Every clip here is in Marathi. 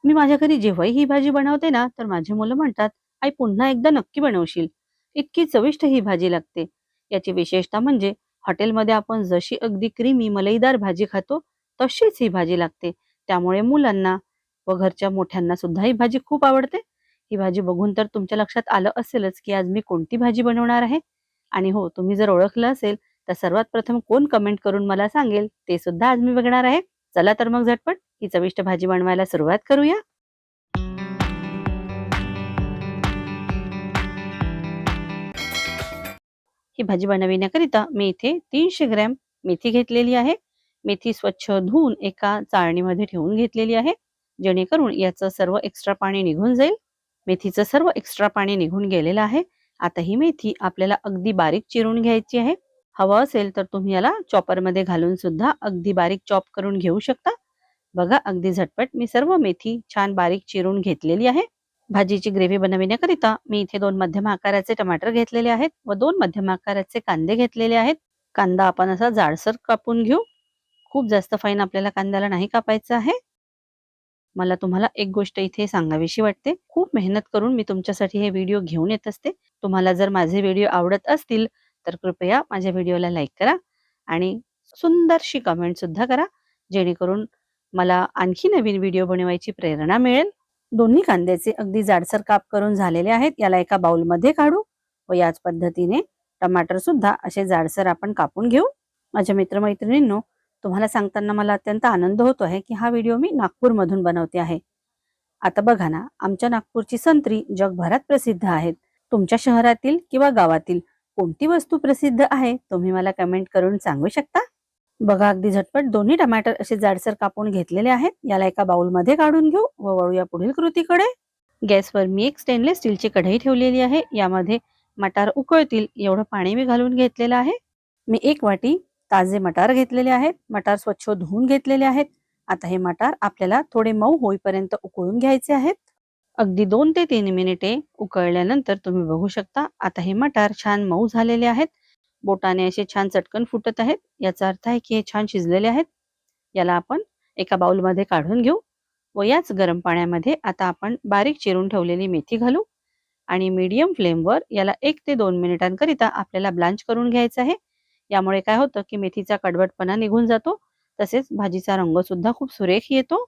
मी माझ्या घरी जेव्हाही ही भाजी बनवते ना, तर माझी मुलं म्हणतात, "आई पुन्हा एकदा नक्की बनवशील." इतकी चविष्ट ही भाजी लागते. याची विशेषतः म्हणजे हॉटेलमध्ये आपण जशी अगदी क्रीमी मलईदार भाजी खातो, तशीच ही भाजी लागते. त्यामुळे मुलांना व घरच्या मोठ्यांना सुद्धा ही भाजी खूप आवडते. ही भाजी बघून तर तुमच्या लक्षात आलं असेलच, की आज मी कोणती भाजी बनवणार आहे. आणि हो, तुम्ही जर ओळखलं असेल, तर सर्वात प्रथम कोण कमेंट करून मला सांगेल, ते सुद्धा आज मी बघणार आहे. चला तर मग झटपट ही चविष्ट भाजी बनवायला सुरुवात करूया. ही भाजी बनविण्याकरिता मी इथे 300 ग्रॅम मेथी घेतलेली आहे. मेथी स्वच्छ धुवून एका चाळणीमध्ये ठेवून घेतलेली आहे, जेणेकरून याचं सर्व एक्स्ट्रा पाणी निघून जाईल. मेथीचं सर्व एक्स्ट्रा पाणी निघून गेलेलं आहे. आता ही मेथी आपल्याला अगदी बारीक चिरून घ्यायची आहे. हवं असेल तर तुम्ही याला चॉपरमध्ये घालून सुद्धा अगदी बारीक चॉप करून घेऊ शकता. बघा अगदी झटपट मी सर्व मेथी छान बारीक चिरून घेतलेली आहे. भाजीची ग्रेव्ही बनविण्याकरिता मी इथे 2 मध्यम आकाराचे टमाटर घेतलेले आहेत व 2 मध्यम आकाराचे कांदे घेतलेले आहेत. कांदा आपण असा जाडसर कापून घेऊ. खूप जास्त फाईन आपल्याला कांद्याला नाही कापायचं आहे. मला तुम्हाला एक गोष्ट इथे सांगावीशी वाटते. खूप मेहनत करून मी तुमच्यासाठी हे व्हिडिओ घेऊन येत असते. तुम्हाला जर माझे व्हिडिओ आवडत असतील, तर कृपया माझ्या व्हिडिओला लाईक करा आणि सुंदरशी कमेंट सुद्धा करा, जेणेकरून मला आणखी नवीन व्हिडिओ बनवायची प्रेरणा मिळेल. दोन्ही कांद्याचे अगदी जाडसर काप करून झालेले आहेत. याला एका बाउलमध्ये काढू व याच पद्धतीने टमाटर सुद्धा असे जाडसर आपण कापून घेऊ. माझ्या मित्रमैत्रिणींनो, तुम्हाला सांगताना मला अत्यंत आनंद होतो आहे, की हा व्हिडिओ मी नागपूरमधून बनवते आहे. आता बघा ना, आमच्या नागपूरची संत्री जगभरात प्रसिद्ध आहेत. तुमच्या शहरातील किंवा गावातील कोणती वस्तू प्रसिद्ध आहे, तुम्ही मला कमेंट करून सांगू शकता? बघा अगदी झटपट दोन्ही टमाटर असे जाडसर कापून घेतलेले आहेत. याला एका बाउलमध्ये काढून घेऊ व वळूया पुढील कृतीकडे. गॅसवर मी एक स्टेनलेस स्टीलची कढई ठेवलेली आहे. यामध्ये मटार उकळतील एवढं पाणी मी घालून घेतलेलं आहे. मी 1 वाटी ताजे मटार घेतलेले आहेत. मटार स्वच्छ धुवून घेतलेले आहेत. आता हे मटार आपल्याला थोडे मऊ होईपर्यंत उकळून घ्यायचे आहेत. अगदी 2 ते 3 मिनिटे उकळल्यानंतर तुम्ही बघू शकता आता हे मटार छान मऊ झालेले आहेत. बोटाने असे छान चटकन फुटत आहेत. याचा अर्थ आहे की हे छान शिजलेले आहेत. याला आपण एका बाउलमध्ये काढून घेऊ व याच गरम पाण्यामध्ये आता आपण बारीक चिरून ठेवलेली मेथी घालू आणि मीडियम फ्लेमवर याला 1 ते 2 मिनिटांकरिता आपल्याला ब्लांच करून घ्यायचं आहे. यामुळे काय होतं की मेथीचा कडवटपणा निघून जातो, तसेच भाजीचा रंग सुद्धा खूप सुरेख येतो.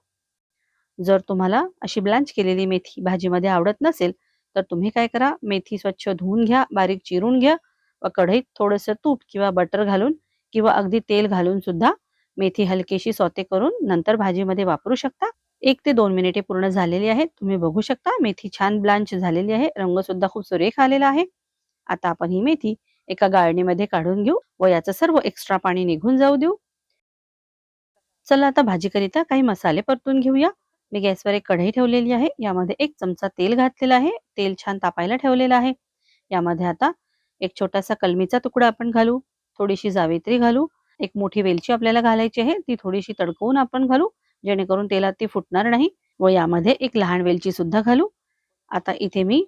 जर तुम्हाला अशी ब्लांच केलेली मेथी भाजीमध्ये आवडत नसेल, तर तुम्ही काय करा, मेथी स्वच्छ धुवून घ्या, बारीक चिरून घ्या व कढईत थोडंसं तूप किंवा बटर घालून किंवा अगदी तेल घालून सुद्धा मेथी हलकीशी सौते करून नंतर भाजीमध्ये वापरू शकता. 1 ते 2 मिनिटे पूर्ण झालेली आहेत. तुम्ही बघू शकता मेथी छान ब्लांच झालेली आहे. रंग सुद्धा खूप सुरेख आलेला आहे. आता आपण ही मेथी एका गाळणीमध्ये काढून घेऊ व याचं सर्व एक्स्ट्रा पाणी निघून जाऊ देऊ. चला आता भाजीकरिता काही मसाले परतून घेऊया. मी गॅसवर एक कढई ठेवलेली आहे. यामध्ये 1 चमचा तेल घातलेला आहे. तेल छान तापायला ठेवलेलं आहे. यामध्ये आता एक छोटासा कलमीचा तुकडा आपण घालू, थोडीशी जावित्री घालू, एक मोठी वेलची आपल्याला घालायची आहे. ती थोडीशी तडकवून आपण घालू, जेणेकरून तेलात ती फुटणार नाही व यामध्ये एक लहान वेलची सुद्धा घालू. आता इथे मी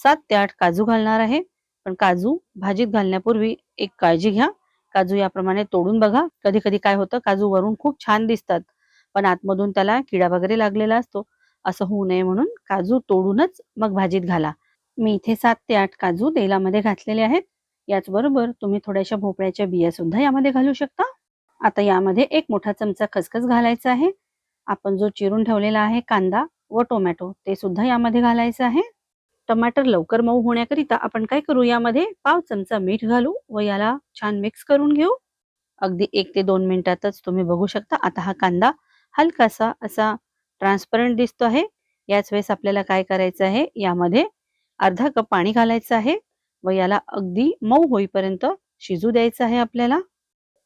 7 ते 8 काजू घालणार आहे. पण काजू भाजीत घालण्यापूर्वी एक काळजी घ्या. काजू याप्रमाणे तोडून बघा. कधी-कधी काय होतं काजू वरून खूप छान दिसतात, पण आतमधून त्याला किडा वगैरे लागलेला असतो. असं होऊ नये म्हणून काजू तोडूनच मग भाजीत घाला. मी इथे 7 ते 8 काजू तेलामध्ये घातलेले आहेत. याचबरोबर तुम्ही थोड्याशा भोपळ्याच्या बिया सुद्धा यामध्ये घालू शकता. आता यामध्ये 1 मोठा चमचा खसखस घालायचा आहे. आपण जो चिरून ठेवलेला आहे कांदा व टोमॅटो ते सुद्धा यामध्ये घालायचं आहे. टमाटर लवकर मऊ होण्याकरिता आपण काय करू, यामध्ये पाव चमचा मीठ घालू व याला छान मिक्स करून घेऊ. अगदी 1 ते 2 मिनिटातच तुम्ही बघू शकता आता हा कांदा हलकासा असा ट्रान्सपरंट दिसतो आहे. याच वेळेस आपल्याला काय करायचं आहे, यामध्ये अर्धा कप पाणी घालायचं आहे व याला अगदी मऊ होईपर्यंत शिजू द्यायचं आहे आपल्याला.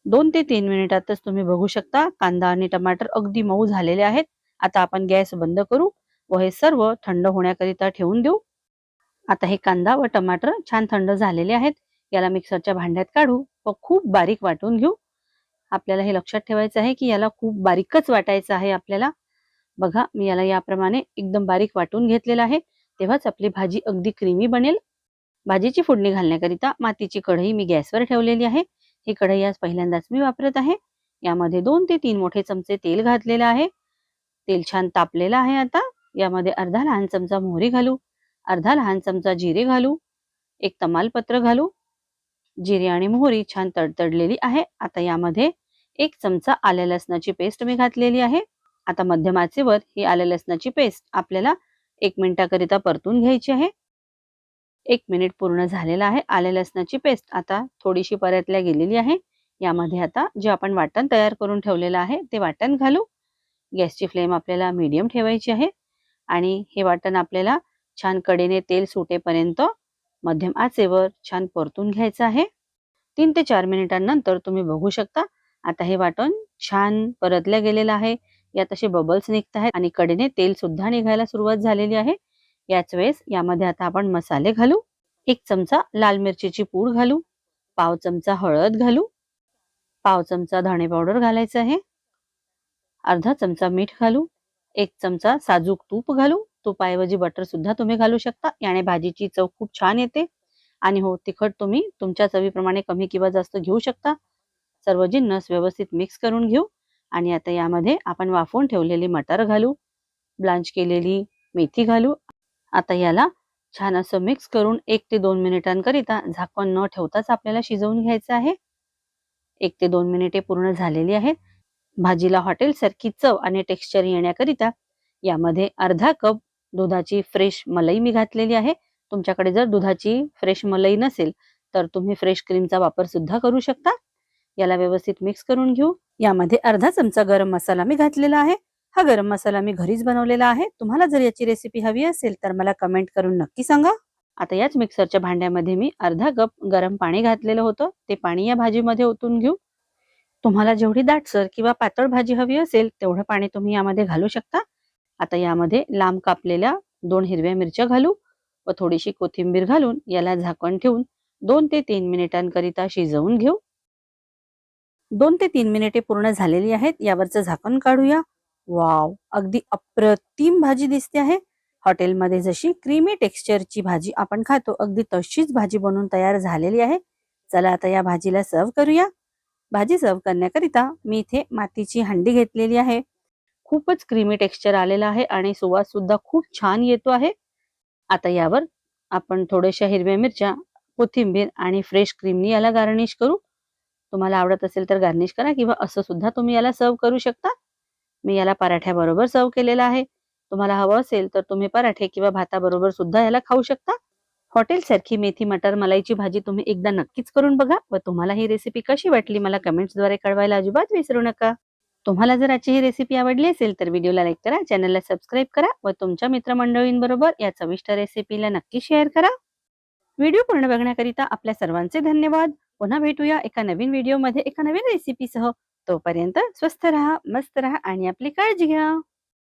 2 ते 3 मिनिटातच तुम्ही बघू शकता कांदा आणि टमाटर अगदी मऊ झालेले आहेत. आता आपण गॅस बंद करू व हे सर्व थंड होण्याकरिता ठेवून देऊ. आता हे कांदा व टमाटर छान थंड झालेले आहेत. याला मिक्सरच्या भांड्यात काढू व खूप बारीक वाटून घेऊ. आपल्याला हे लक्षात ठेवायचं आहे की याला खूप बारीकच वाटायचं आहे आपल्याला. बघा मी याला याप्रमाणे एकदम बारीक वाटून घेतलेलं आहे. तेव्हाच आपली भाजी अगदी क्रीमी बनेल. भाजीची फोडणी घालण्याकरिता मातीची कढई मी गॅसवर ठेवलेली आहे. ही कढई आज पहिल्यांदाच मी वापरत आहे. यामध्ये 2 ते 3 मोठे चमचे तेल घातलेलं आहे. तेल छान तापलेलं आहे आता. यामध्ये अर्धा लहान चमचा मोहरी घालू, अर्धा लहान चमचा जिरे घालू, एक तमालपत्र घालू. जिरे आणि मोहरी छान तडतडलेली आहे. आता यामध्ये 1 चमचा आल्या लसणाची पेस्ट मी घातलेली आहे. आता मध्यम आचेवर ही आल्या लसणाची पेस्ट आपल्याला 1 मिनिटाकरिता परतून घ्यायची आहे. 1 मिनिट पूर्ण झालेला आहे. आल्या लसणाची पेस्ट आता थोडीशी परतल्या गेलेली आहे. यामध्ये आता जे आपण वाटण तयार करून ठेवलेलं आहे ते वाटण घालू. गॅसची फ्लेम आपल्याला मीडियम ठेवायची आहे आणि हे वाटण आपल्याला छान कडेने तेल सुटेपर्यंत मध्यम आचेवर छान परतून घ्यायचं आहे. 3 ते 4 मिनिटांनंतर तुम्ही बघू शकता आता हे वाटण छान परतलं गेलेलं आहे. यात असे बबल्स निघत आहेत आणि कडेने तेल सुद्धा निघायला सुरुवात झालेली आहे. याच वेळेस यामध्ये आता आपण मसाले घालू. 1 चमचा लाल मिरचीची पूड घालू, पाव चमचा हळद घालू, पाव चमचा धणे पावडर घालायचं आहे, अर्धा चमचा मीठ घालू, 1 चमचा साजूक तूप घालू. तुपाऐवजी बटर सुद्धा तुम्ही घालू शकता. याने भाजीची चव खूप छान येते. आणि हो, तिखट तुम्ही तुमच्या चवीप्रमाणे कमी किंवा जास्त घेऊ शकता. सर्व जिन्नस व्यवस्थित मिक्स करून घेऊ आणि आता यामध्ये आपण वाफवून ठेवलेली मटार घालू, ब्लांच केलेली मेथी घालू. आता याला छान असं मिक्स करून 1 ते 2 मिनिटांकरिता झाकण न ठेवताच आपल्याला शिजवून घ्यायचं आहे. 1 ते 2 मिनिटे पूर्ण झालेली आहेत. भाजीला हॉटेलसारखी चव आणि टेक्स्चर येण्याकरिता यामध्ये अर्धा कप दुधाची फ्रेश मलाई मी घातलेली आहे. तुमच्याकडे जर दुधाची फ्रेश मलाई नसेल तर तुम्ही फ्रेश क्रीमचा वापर सुद्धा करू शकता. याला व्यवस्थित मिक्स करून घेऊ. यामध्ये अर्धा चमचा गरम मसाला मी घातलेला आहे. हा गरम मसाला मी घरीच बनवलेला आहे. तुम्हाला जर याची रेसिपी हवी असेल तर मला कमेंट करून नक्की सांगा. आता याच मिक्सरच्या भांड्यामध्ये मी अर्धा कप गरम पाणी घातलेलं होतं. ते पाणी या भाजीमध्ये ओतून घेऊ. तुम्हाला जेवढी दाटसर किंवा पातळ भाजी हवी असेल तेवढं पाणी तुम्ही यामध्ये घालू शकता. आता यामध्ये लांब कापलेल्या 2 हिरव्या मिरच्या घालू व थोडीशी कोथिंबीर घालून याला झाकण ठेवून 2 ते 3 मिनिटांकरिता शिजवून घेऊ. 2 ते 3 मिनिटे पूर्ण झालेली आहेत. यावरचं झाकण काढूया. वाव, अगदी अप्रतिम भाजी दिसते आहे. हॉटेलमध्ये जशी क्रीमी टेक्स्चरची भाजी आपण खातो अगदी तशीच भाजी बनवून तयार झालेली आहे. चला आता या भाजीला सर्व करूया. भाजी सर्व करण्याकरिता मी इथे मातीची हंडी घेतलेली आहे. खूपच क्रीमी टेक्स्चर आलेला आहे आणि सुवास सुद्धा खूप छान येतो आहे. आता यावर आपण थोड्याशा हिरव्या मिरच्या, कोथिंबीर आणि फ्रेश क्रीमनी याला गार्निश करू. तुम्हाला आवडत असेल तर गार्निश करा किंवा असं सुद्धा तुम्ही याला सर्व करू शकता. मी याला पराठ्याबरोबर सर्व केलेला आहे. तुम्हाला हवं असेल तर तुम्ही पराठे किंवा भाताबरोबर सुद्धा याला खाऊ शकता. हॉटेलसारखी मेथी मटर मलाईची भाजी तुम्ही एकदा नक्कीच करून बघा व तुम्हाला ही रेसिपी कशी वाटली मला कमेंट्सद्वारे कळवायला अजिबात विसरू नका. तुम्हाला जर आजची ही रेसिपी आवडली असेल तर व्हिडिओला लाईक करा, चॅनलला सबस्क्राईब करा व तुमच्या मित्रमंडळींबरोबर या चविष्ट रेसिपीला नक्की शेअर करा. व्हिडिओ पूर्ण बघण्याकरिता आपल्या सर्वांचे धन्यवाद. पुन्हा भेटूया एका नवीन व्हिडिओमध्ये एका नवीन रेसिपीसह. तोपर्यंत स्वस्थ राहा, मस्त राहा आणि आपली काळजी घ्या.